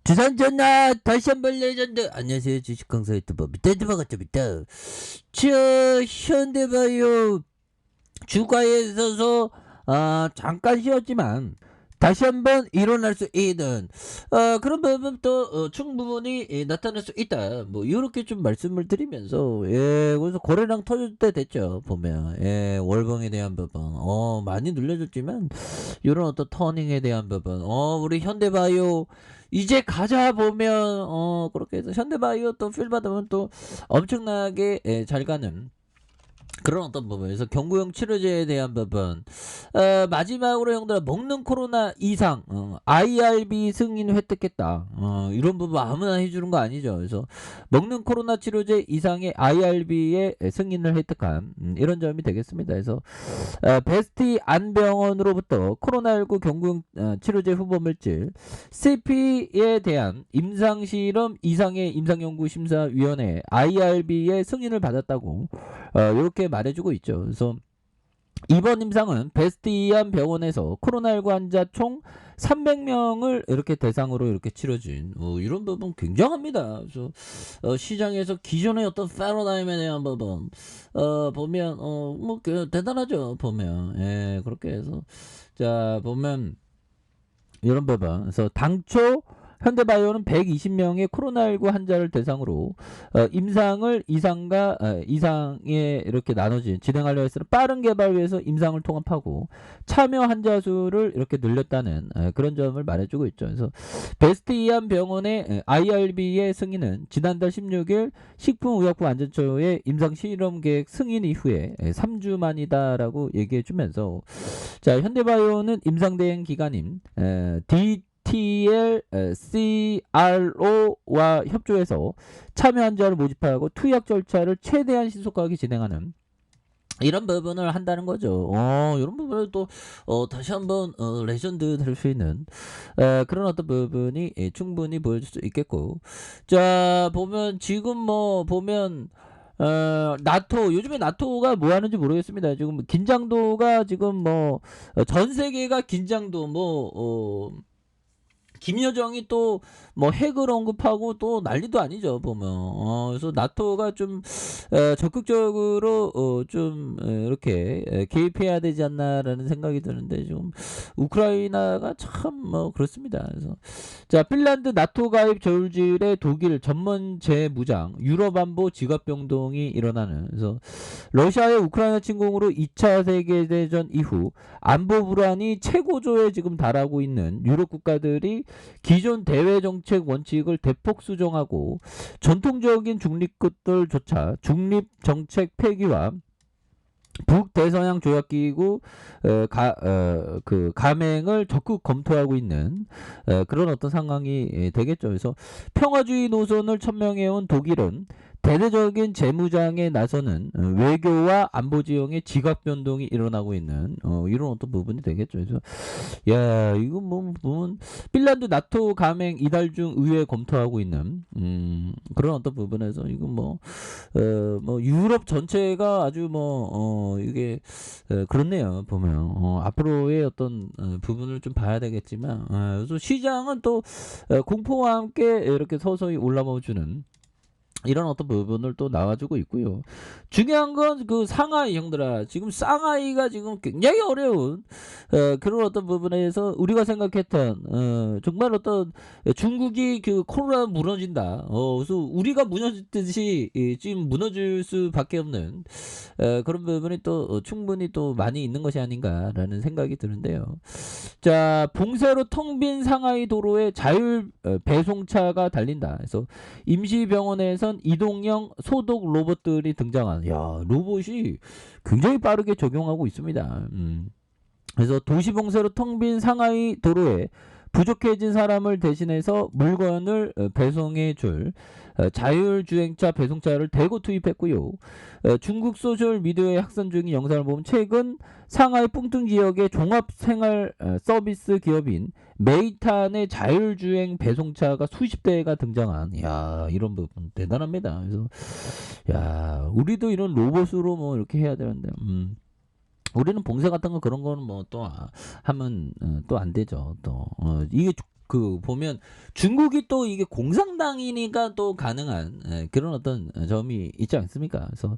주산 전화 다시 한번 레전드. 안녕하세요, 주식 강사 유튜버 밑에도 반갑습니다. 현대바이오 주가에 있어서 잠깐 쉬었지만 다시 한번 일어날 수 있는 그런 부분도 충분히 나타날 수 있다. 뭐 이렇게 좀 말씀을 드리면서, 그래서 거래량 터질 때 됐죠. 보면 월봉에 대한 부분 많이 눌려졌지만 이런 어떤 터닝에 대한 부분, 우리 현대바이오 이제 가자 보면 그렇게 해서 현대바이오 또 필 받으면 또 엄청나게 잘 가는 그런 어떤 부분에서 경구용 치료제에 대한 부분, 마지막으로 형들아, 먹는 코로나 이상 IRB 승인 획득했다. 이런 부분 아무나 해주는 거 아니죠. 그래서 먹는 코로나 치료제 이상의 IRB의 승인을 획득한 이런 점이 되겠습니다. 그래서 베스티 안병원으로부터 코로나19 경구용 치료제 후보 물질 CP에 대한 임상실험 이상의 임상연구심사위원회 IRB의 승인을 받았다고 이렇게 말해주고 있죠. 그래서 이번 임상은 베스티안 병원에서 코로나19 환자 총 300명을 이렇게 대상으로 이렇게 치러진 이런 부분 굉장합니다. 그래서 시장에서 기존의 어떤 패러다임에 대한 부분 보면 대단하죠. 보면 그렇게 해서 자 보면 이런 부분, 그래서 당초 현대바이오는 120명의 코로나19 환자를 대상으로 임상을 이상에 이렇게 나눠진 진행하려 했으나 빠른 개발 위해서 임상을 통합하고 참여 환자 수를 이렇게 늘렸다는 그런 점을 말해주고 있죠. 그래서 베스트 이안 병원의 IRB의 승인은 지난달 16일 식품의약품 안전처의 임상 실험 계획 승인 이후에 3주 만이다라고 얘기해주면서, 자, 현대바이오는 임상 대행 기관인 DTLCRO와 협조해서 참여 환자를 모집하고 투약 절차를 최대한 신속하게 진행하는 이런 부분을 한다는 거죠. 이런 부분을 또 다시 한번 레전드 될 수 있는 그런 어떤 부분이 충분히 보여줄 수 있겠고, 자 보면 지금 뭐 보면 나토, 요즘에 나토가 뭐 하는지 모르겠습니다. 지금 긴장도가 지금 뭐 전 세계가 긴장도 김여정이 또 뭐 핵을 언급하고 또 난리도 아니죠. 보면 그래서 나토가 좀 적극적으로 좀 이렇게 개입해야 되지 않나라는 생각이 드는데, 지금 우크라이나가 참 뭐 그렇습니다. 그래서 자, 핀란드 나토 가입 저울질에 독일 전면 재무장, 유럽 안보 지갑 병동이 일어나는, 그래서 러시아의 우크라이나 침공으로 2차 세계대전 이후 안보 불안이 최고조에 지금 달하고 있는 유럽 국가들이 기존 대외 정책 원칙을 대폭 수정하고 전통적인 중립국들조차 중립 정책 폐기와 북대서양 조약기구 그 가맹을 적극 검토하고 있는 그런 어떤 상황이 되겠죠. 그래서 평화주의 노선을 천명해온 독일은 대대적인 재무장에 나서는 외교와 안보 지형의 지각 변동이 일어나고 있는 이런 어떤 부분이 되겠죠. 그래서 야, 이거 뭐 보면 핀란드 나토 가맹 이달 중 의회 검토하고 있는 그런 어떤 부분에서 이거 뭐 유럽 전체가 아주 이게 그렇네요. 보면 앞으로의 어떤 부분을 좀 봐야 되겠지만, 그래서 시장은 또 공포와 함께 이렇게 서서히 올라와주는 이런 어떤 부분을 또 나와주고 있고요. 중요한 건 그 상하이, 형들아, 지금 상하이가 지금 굉장히 어려운 그런 어떤 부분에서 우리가 생각했던 정말 어떤 중국이 그 코로나 무너진다, 그래서 우리가 무너졌듯이 지금 무너질 수밖에 없는 그런 부분이 또 충분히 또 많이 있는 것이 아닌가라는 생각이 드는데요. 자, 봉쇄로 텅 빈 상하이 도로에 자율 배송차가 달린다. 그래서 임시병원에선 이동형 소독 로봇들이 등장한, 야, 로봇이 굉장히 빠르게 적용하고 있습니다. 그래서 도시 봉쇄로 텅 빈 상하이 도로에 부족해진 사람을 대신해서 물건을 배송해 줄 자율주행차 배송차를 대거 투입했고요. 중국 소셜 미디어에 확산 중인 영상을 보면 최근 상하이 뿡뚱 지역의 종합생활 서비스 기업인 메이탄의 자율주행 배송차가 수십 대가 등장한, 야, 이런 부분 대단합니다. 그래서 야, 우리도 이런 로봇으로 뭐 이렇게 해야 되는데, 우리는 봉쇄 같은 거 그런 거는 뭐 또 하면 또 안 되죠. 또 이게 그 보면 중국이 또 이게 공산당이니까 또 가능한 그런 어떤 점이 있지 않습니까? 그래서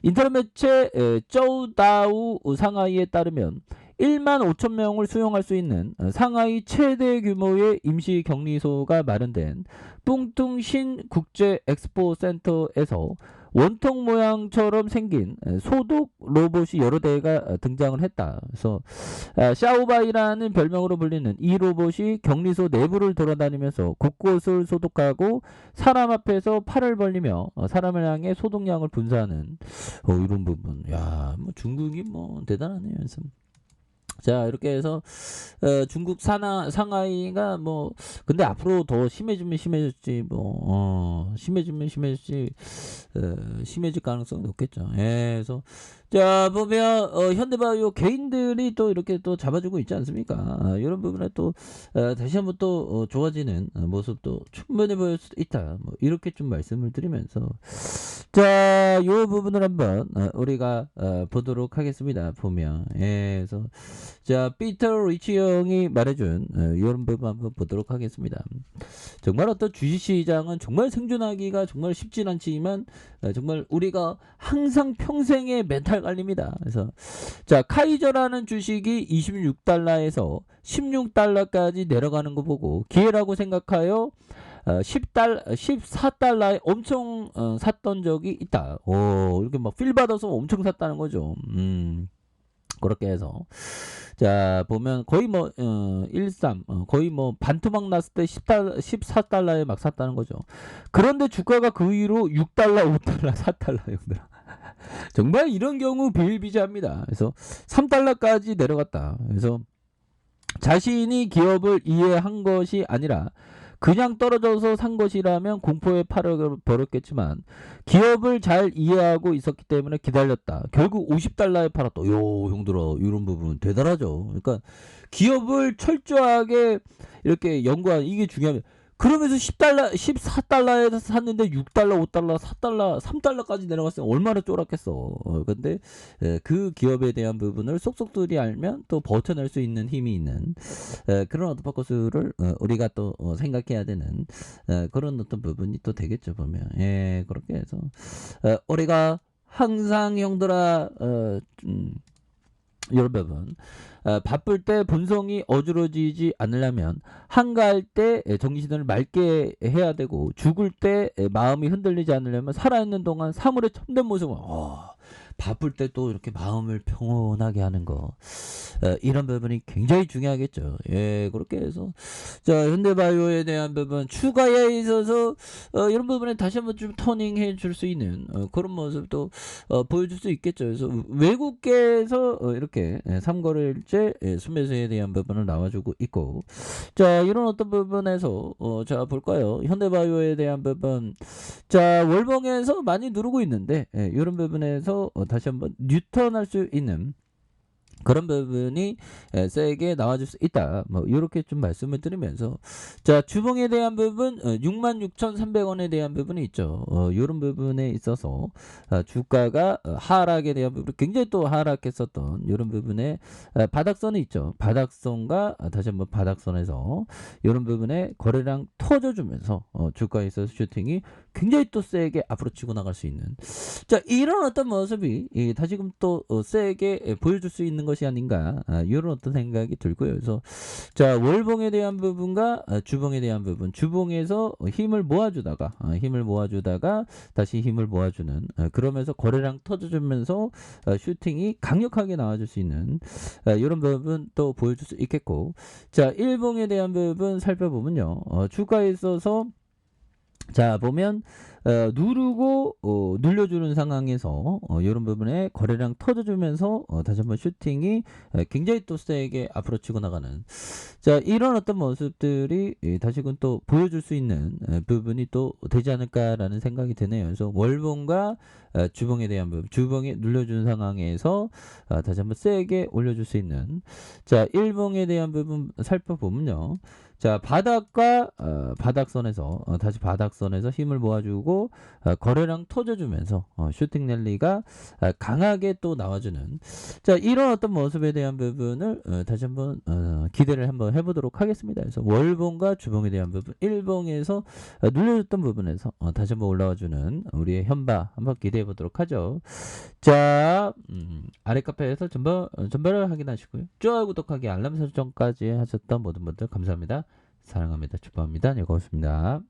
인터넷 매체 쪼우다우 상하이에 따르면 1만 5천 명을 수용할 수 있는 상하이 최대 규모의 임시 격리소가 마련된 뿡뚱신 국제 엑스포 센터에서 원통 모양처럼 생긴 소독 로봇이 여러 대가 등장을 했다. 그래서 샤오바이라는 별명으로 불리는 이 로봇이 격리소 내부를 돌아다니면서 곳곳을 소독하고 사람 앞에서 팔을 벌리며 사람을 향해 소독약을 분사하는 이런 부분. 야, 뭐 중국이 뭐 대단하네요. 그래서 자, 이렇게 해서 중국 상하이가 뭐 근데 앞으로 더 심해지면 심해졌지 뭐 심해지면 심해졌지 심해질 가능성이 높겠죠. 예, 그래서 자 보면 현대바이오 개인들이 또 이렇게 또 잡아주고 있지 않습니까? 이런 부분에 또 다시 한번 또 좋아지는 모습도 충분히 보일 수 있다. 뭐 이렇게 좀 말씀을 드리면서 자, 이 부분을 한번 우리가 보도록 하겠습니다. 보면 예, 그래서 자 피터 리치 형이 말해준 이런 부분 한번 보도록 하겠습니다. 정말 어떤 주식시장은 정말 생존하기가 정말 쉽진 않지만 정말 우리가 항상 평생의 멘탈 관리입니다. 그래서 자 카이저라는 주식이 26달러에서 16달러까지 내려가는 거 보고 기회라고 생각하여 14달러에 엄청 샀던 적이 있다. 이렇게 막 필 받아서 엄청 샀다는 거죠. 그렇게 해서 자 보면 거의 뭐 13 거의 뭐 반토막 났을 때 14달러에 막 샀다는 거죠. 그런데 주가가 그 위로 6달러 5달러 4달러 형들아 정말 이런 경우 비일비재합니다. 그래서 3달러까지 내려갔다. 그래서 자신이 기업을 이해한 것이 아니라 그냥 떨어져서 산 것이라면 공포에 팔을 벌였겠지만 기업을 잘 이해하고 있었기 때문에 기다렸다. 결국 50달러에 팔았다. 요 형들아 이런 부분 대단하죠. 그러니까 기업을 철저하게 이렇게 연구한 이게 중요합니다. 그러면서 10달러, 14달러에서 샀는데 6달러, 5달러, 4달러, 3달러까지 내려갔으면 얼마나 쫄았겠어. 근데 그 기업에 대한 부분을 쏙쏙들이 알면 또 버텨낼 수 있는 힘이 있는 그런 어떤 포커스를 우리가 또 생각해야 되는 그런 어떤 부분이 또 되겠죠 보면. 예, 그렇게 해서 우리가 항상 형들아 이런 부분 바쁠 때 본성이 어지러지지 않으려면 한가할 때 정신을 맑게 해야 되고 죽을 때 마음이 흔들리지 않으려면 살아있는 동안 사물의 참된 모습을 바쁠 때 또 이렇게 마음을 평온하게 하는 거 이런 부분이 굉장히 중요하겠죠. 예, 그렇게 해서 자 현대바이오에 대한 부분 추가에 있어서 이런 부분에 다시 한번 좀 터닝해 줄 수 있는 그런 모습도 보여줄 수 있겠죠. 그래서 외국계에서 이렇게 삼거래일제 순매수에 대한 부분을 나와주고 있고 자 이런 어떤 부분에서 자 볼까요? 현대바이오에 대한 부분 자 월봉에서 많이 누르고 있는데 이런 부분에서 다시 한번 뉴턴할 수 있는 그런 부분이 세게 나와줄 수 있다. 뭐 이렇게 좀 말씀을 드리면서 자 주봉에 대한 부분 66,300원에 대한 부분이 있죠. 이런 부분에 있어서 주가가 하락에 대한 부분 굉장히 또 하락했었던 이런 부분에 바닥선이 있죠. 바닥선과 다시 한번 바닥선에서 이런 부분에 거래량 터져주면서 주가에 있어서 슈팅이 굉장히 또 세게 앞으로 치고 나갈 수 있는 자 이런 어떤 모습이 다시금 또 세게 보여줄 수 있는 것이 아닌가 이런 어떤 생각이 들고요. 그래서 자 월봉에 대한 부분과 주봉에 대한 부분 주봉에서 힘을 모아주다가 다시 힘을 모아주는 그러면서 거래량 터져주면서 슈팅이 강력하게 나와줄 수 있는 이런 부분 또 보여줄 수 있겠고 자 일봉에 대한 부분 살펴보면요 주가에 있어서 자 보면 누르고 눌려주는 상황에서 이런 부분에 거래량 터져주면서 다시 한번 슈팅이 굉장히 또 세게 앞으로 치고 나가는 자 이런 어떤 모습들이 다시금 또 보여줄 수 있는 부분이 또 되지 않을까라는 생각이 드네요. 그래서 월봉과 주봉에 대한 부분 주봉이 눌려주는 상황에서 다시 한번 세게 올려줄 수 있는 자 일봉에 대한 부분 살펴보면요. 자, 바닥과 바닥선에서 다시 바닥선에서 힘을 모아주고 거래량 터져주면서 슈팅 랠리가 강하게 또 나와주는 자 이런 어떤 모습에 대한 부분을 다시 한번 기대를 한번 해보도록 하겠습니다. 그래서 월봉과 주봉에 대한 부분, 일봉에서 눌려줬던 부분에서 다시 한번 올라와주는 우리의 현바 한번 기대해 보도록 하죠. 자, 아래 카페에서 전반을 확인하시고요. 좋아요, 구독하기, 알람 설정까지 하셨던 모든 분들 감사합니다. 사랑합니다. 축복합니다. 네, 고맙습니다.